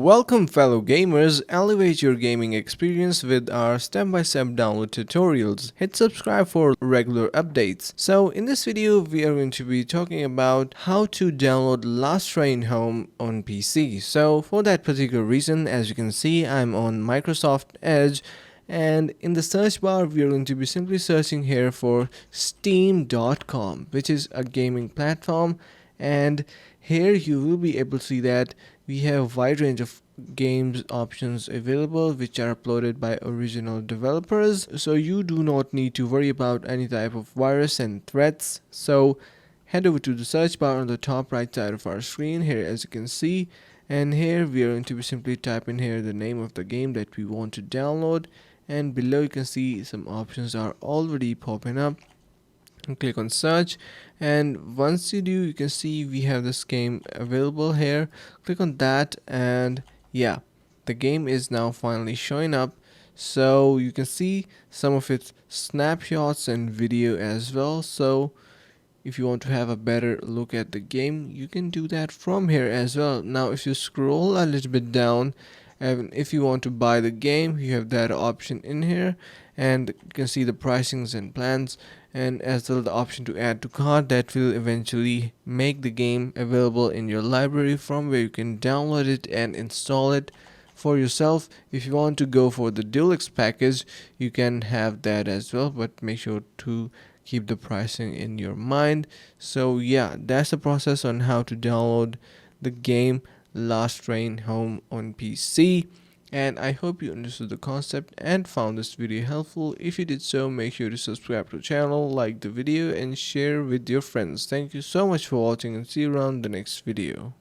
Welcome fellow gamers, elevate your gaming experience with our step-by-step download tutorials. Hit subscribe for regular updates. So in this video we are going to be talking about how to download Last Train Home on PC. So for that particular reason, as you can see, I'm on Microsoft Edge, and in the search bar we are going to be simply searching here for steam.com, which is a gaming platform, and here you will be able to see that we have a wide range of games options available which are uploaded by original developers, so you do not need to worry about any type of virus and threats. So head over to the search bar on the top right side of our screen here, as you can see, and here we are going to be simply type in here the name of the game that we want to download, and below you can see some options are already popping up. And click on search, and once you do, you can see we have this game available here. Click on that, and yeah, the game is now finally showing up. So you can see some of its snapshots and video as well. So if you want to have a better look at the game, you can do that from here as well. Now if you scroll a little bit down, and if you want to buy the game, you have that option in here, and you can see the pricings and plans, and as well the option to add to cart that will eventually make the game available in your library, from where you can download it and install it for yourself. If you want to go for the deluxe package, you can have that as well, but make sure to keep the pricing in your mind. So yeah, that's the process on how to download the game Last Train Home on PC, and I hope you understood the concept and found this video helpful. If you did so, make sure to subscribe to the channel, like the video, and share with your friends. Thank you so much for watching, and see you around the next video.